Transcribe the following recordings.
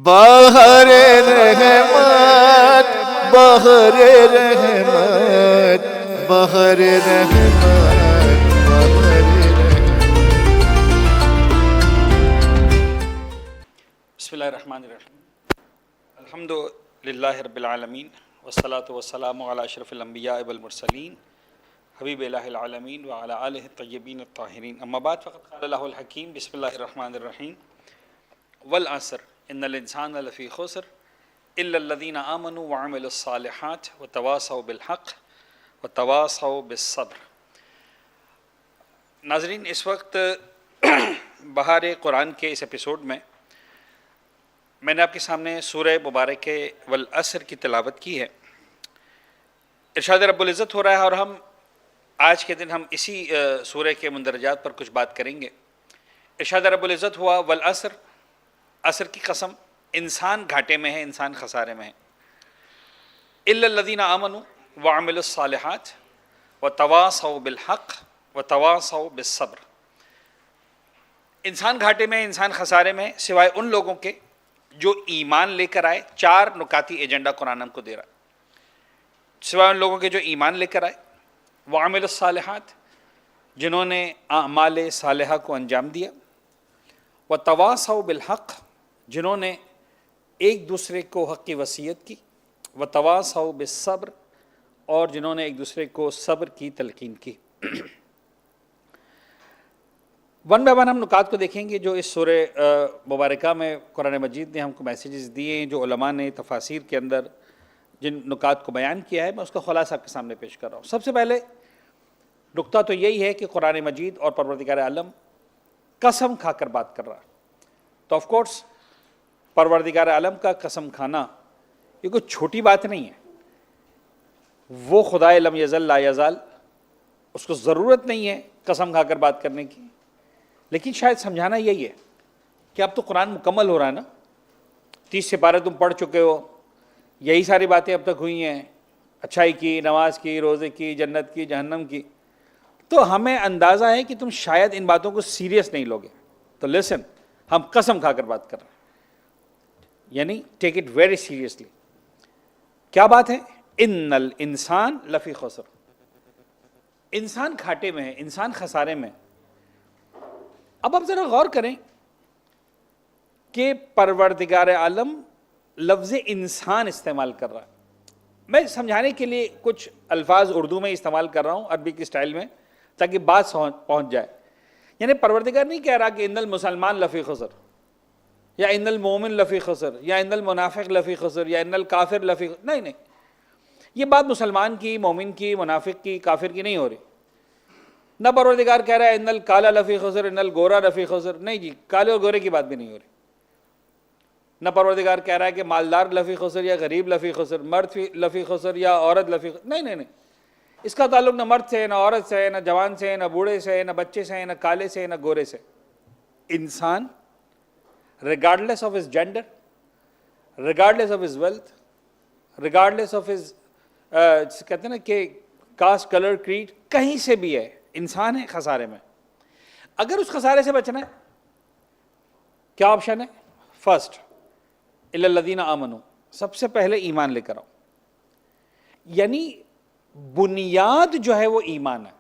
بہر رحمت بہر رحمت بہر رحمت بہر بسم اللہ الرحمن الرحیم الحمد للہ رب العالمین والصلاة والسلام علی اشرف الانبیاء والمرسلین حبیب الہ العالمین وعلی آلہ الطیبین الطاہرین اما بعد فقد قال اللہ الحکیم بسم اللہ الرحمن الرحیم والعصر ان الانسان لفی خسر الا الذین آمنوا وعملوا الصالحات وتواصوا بالحق وتواصوا بالصبر۔ ناظرین، اس وقت بہار قرآن کے اس ایپیسوڈ میں نے آپ کے سامنے سورہ مبارک والعصر کی تلاوت کی ہے۔ ارشاد رب العزت ہو رہا ہے اور ہم آج کے دن اسی سورہ کے مندرجات پر کچھ بات کریں گے۔ ارشاد رب العزت ہوا والعصر، عصر کی قسم، انسان گھاٹے میں ہے، انسان خسارے میں ہے۔ الا الذین آمنوا وعملوا الصالحات وتواصوا بالحق وتواصوا بالصبر۔ انسان گھاٹے میں، انسان خسارے میں سوائے ان لوگوں کے جو ایمان لے کر آئے۔ چار نکاتی ایجنڈا قرآن ہم کو دے رہا ہے۔ سوائے ان لوگوں کے جو ایمان لے کر آئے، وعملوا الصالحات، جنہوں نے اعمال صالحہ کو انجام دیا، وتواصوا بالحق، جنہوں نے ایک دوسرے کو حق کی وصیت کی، وتواصوا بالصبر، اور جنہوں نے ایک دوسرے کو صبر کی تلقین کی۔ ون بائی ون ہم نکات کو دیکھیں گے جو اس سورہ مبارکہ میں قرآن مجید نے ہم کو میسیجز دیے ہیں، جو علماء نے تفاسیر کے اندر جن نکات کو بیان کیا ہے، میں اس کا خلاصہ آپ کے سامنے پیش کر رہا ہوں۔ سب سے پہلے نکتہ تو یہی ہے کہ قرآن مجید اور پروردگار عالم قسم کھا کر بات کر رہا ہے۔ تو آف کورس پروردگار عالم کا قسم کھانا یہ کوئی چھوٹی بات نہیں ہے۔ وہ خدائے لم یزل لا یزال، اس کو ضرورت نہیں ہے قسم کھا کر بات کرنے کی، لیکن شاید سمجھانا یہی ہے کہ اب تو قرآن مکمل ہو رہا ہے نا، 30 سپارے تم پڑھ چکے ہو، یہی ساری باتیں اب تک ہوئی ہیں، اچھائی کی، نماز کی، روزے کی، جنت کی، جہنم کی، تو ہمیں اندازہ ہے کہ تم شاید ان باتوں کو سیریس نہیں لوگے۔ تو لسن، ہم قسم کھا کر بات کر رہے ہیں، یعنی ٹیک اٹ ویری سیریسلی۔ کیا بات ہے؟ ان الانسان لفی خسر، انسان گھاٹے میں ہے، انسان خسارے میں۔ اب آپ ذرا غور کریں کہ پروردگار عالم لفظ انسان استعمال کر رہا ہے۔ میں سمجھانے کے لیے کچھ الفاظ اردو میں استعمال کر رہا ہوں، عربی کی سٹائل میں، تاکہ بات پہنچ جائے۔ یعنی پروردگار نہیں کہہ رہا کہ ان المسلمان لفی خسر، یا ان المومن لفی خسر، یا ان المنافق لفی خسر، یا ان الکافر لفی خسر۔ نہیں، یہ بات مسلمان کی، مومن کی، منافق کی، کافر کی نہیں ہو رہی۔ نہ پروردگار کہہ رہا ہے ان الکالا لفی خسر، ان الگورا لفی خسر، نہیں جی، کالے اور گورے کی بات بھی نہیں ہو رہی۔ نہ پروردگار کہہ رہا ہے کہ مالدار لفی خسر یا غریب لفی خسر، مرد لفی خسر یا عورت لفی خسر، نہیں۔ اس کا تعلق نہ مرد سے، نہ عورت سے، نہ جوان سے، نہ بوڑھے سے، نہ بچے سے، نہ کالے سے، نہ گورے سے۔ انسان regardless of his gender, regardless of his wealth, regardless of his کہتے ہیں نا کہ کاسٹ، کلر، کریڈ، کہیں سے بھی ہے، انسان ہے خسارے میں۔ اگر اس خسارے سے بچنا ہے، کیا آپشن ہے؟ فرسٹ، الا الذین آمنوا، سب سے پہلے ایمان لے کر آؤ۔ یعنی بنیاد جو ہے وہ ایمان ہے۔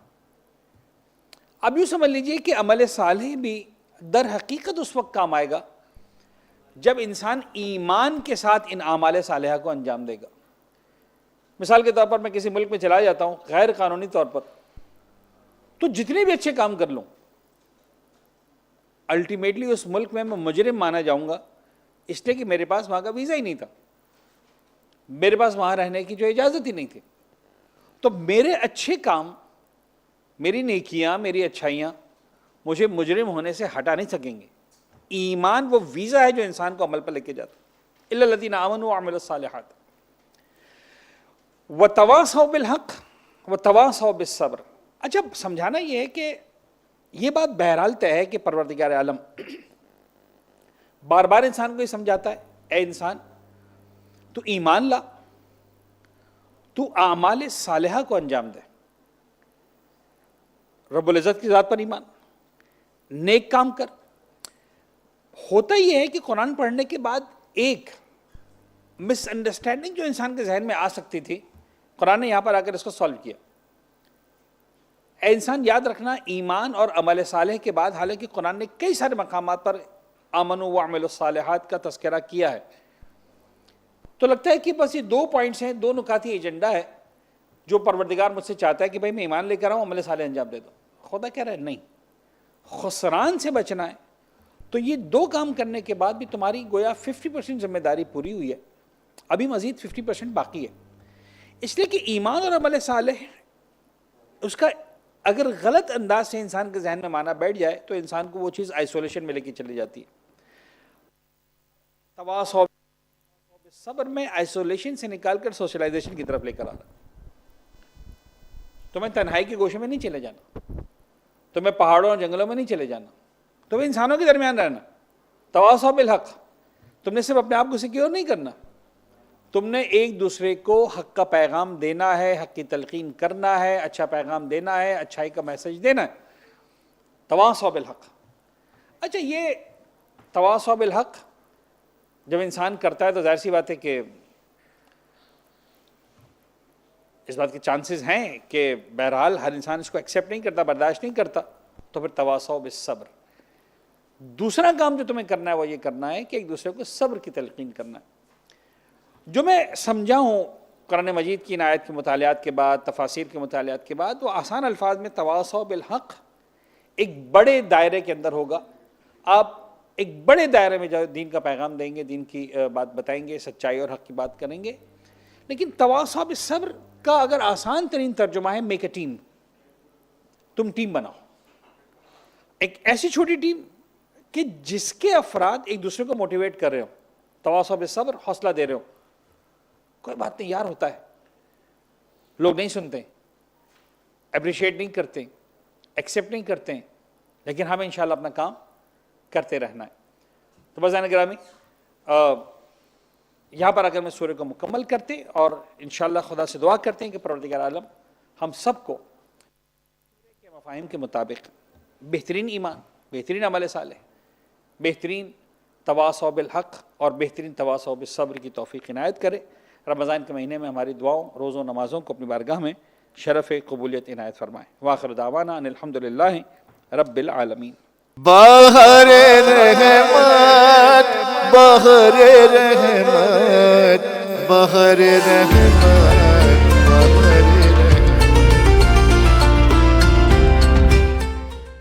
اب یوں سمجھ لیجئے کہ عمل صالح بھی در حقیقت اس وقت کام آئے گا جب انسان ایمان کے ساتھ ان اعمال صالحہ کو انجام دے گا۔ مثال کے طور پر میں کسی ملک میں چلا جاتا ہوں غیر قانونی طور پر، تو جتنے بھی اچھے کام کر لوں، الٹیمیٹلی اس ملک میں مجرم مانا جاؤں گا، اس لیے کہ میرے پاس وہاں کا ویزا ہی نہیں تھا، میرے پاس وہاں رہنے کی جو اجازت ہی نہیں تھی۔ تو میرے اچھے کام، میری نیکیاں، میری اچھائیاں مجھے مجرم ہونے سے ہٹا نہیں سکیں گے۔ ایمان وہ ویزا ہے جو انسان کو عمل پر لے کے جاتا ہے۔ الا الذین آمنوا وعملوا الصالحات وتواصوا بالحق وتواصوا بالصبر۔ اچھا، سمجھانا یہ ہے کہ یہ بات بہرحال طے ہے کہ پروردگار عالم بار بار انسان کو یہ سمجھاتا ہے، اے انسان تو ایمان لا، تو اعمال صالحہ کو انجام دے، رب العزت کی ذات پر ایمان، نیک کام کر۔ ہوتا یہ ہے کہ قرآن پڑھنے کے بعد ایک مس انڈرسٹینڈنگ جو انسان کے ذہن میں آ سکتی تھی، قرآن نے یہاں پر آ کر اس کو سالو کیا. اے انسان یاد رکھنا، ایمان اور عمل صالح کے بعد حالانکہ قرآن نے کئی سارے مقامات پر آمنوا وعملوا الصالحات کا تذکرہ کیا ہے، تو لگتا ہے کہ بس یہ 2 پوائنٹس ہیں، 2 نکاتی ایجنڈا ہے جو پروردگار مجھ سے چاہتا ہے کہ بھائی میں ایمان لے کر آؤں، عمل صالح انجام دے دو. خدا کہہ رہا ہے نہیں، خسران سے بچنا ہے. تو یہ 2 کام کرنے کے بعد بھی تمہاری گویا 50% ذمہ داری پوری ہوئی ہے، ابھی مزید 50% باقی ہے. اس لیے کہ ایمان اور عمل صالح اس کا اگر غلط انداز سے انسان کے ذہن میں مانا بیٹھ جائے تو انسان کو وہ چیز آئسولیشن میں لے کے چلی جاتی ہے. تواصوا بالصبر میں آئسولیشن سے نکال کر سوشلائزیشن کی طرف لے کر آنا. تمہیں تنہائی کے گوشے میں نہیں چلے جانا، تمہیں پہاڑوں اور جنگلوں میں نہیں چلے جانا، تمہیں انسانوں کے درمیان رہنا. تواصوا بالحق، تم نے صرف اپنے آپ کو سیکیور نہیں کرنا، تم نے ایک دوسرے کو حق کا پیغام دینا ہے، حق کی تلقین کرنا ہے، اچھا پیغام دینا ہے، اچھائی کا میسج دینا ہے. تواصوا بالحق. اچھا، یہ تواصوا بالحق جب انسان کرتا ہے تو ظاہر سی بات ہے کہ اس بات کے چانسز ہیں کہ بہرحال ہر انسان اس کو ایکسیپٹ نہیں کرتا، برداشت نہیں کرتا. تو پھر تواصوا بالصبر. دوسرا کام جو تمہیں کرنا ہے وہ یہ کرنا ہے کہ ایک دوسرے کو صبر کی تلقین کرنا ہے. جو میں سمجھا ہوں قرآن مجید کی ان آیت کے مطالعات کے بعد، تفاسیر کے مطالعات کے بعد، وہ آسان الفاظ میں تواصوا بالحق ایک بڑے دائرے کے اندر ہوگا. آپ ایک بڑے دائرے میں جو دین کا پیغام دیں گے، دین کی بات بتائیں گے، سچائی اور حق کی بات کریں گے. لیکن تواصوا بالصبر کا اگر آسان ترین ترجمہ ہے میک اے ٹیم. تم ٹیم بناؤ، ایک ایسی چھوٹی ٹیم کہ جس کے افراد ایک دوسرے کو موٹیویٹ کر رہے ہو، تواصوا بالصبر، حوصلہ دے رہے ہو. کوئی بات نہیں یار، ہوتا ہے، لوگ نہیں سنتے، اپریشیٹ نہیں کرتے، ایکسیپٹ نہیں کرتے، لیکن ہمیں انشاءاللہ اپنا کام کرتے رہنا ہے. تو بازان گرامی، یہاں پر اگر میں سورہ کو مکمل کرتے اور انشاءاللہ خدا سے دعا کرتے ہیں کہ پروردگار عالم ہم سب کو سورہ کے مفاہیم کے مطابق بہترین ایمان، بہترین عمل صالح، بہترین تواصوا بالحق اور بہترین تواصوا بالصبر کی توفیق عنایت کرے. رمضان کے مہینے میں ہماری دعاؤں، روزوں، نمازوں کو اپنی بارگاہ میں شرف قبولیت عنایت فرمائے. وآخر دعوانا ان الحمدللہ رب العالمین. بہر رحمت، بہر رحمت، بہر رحمت.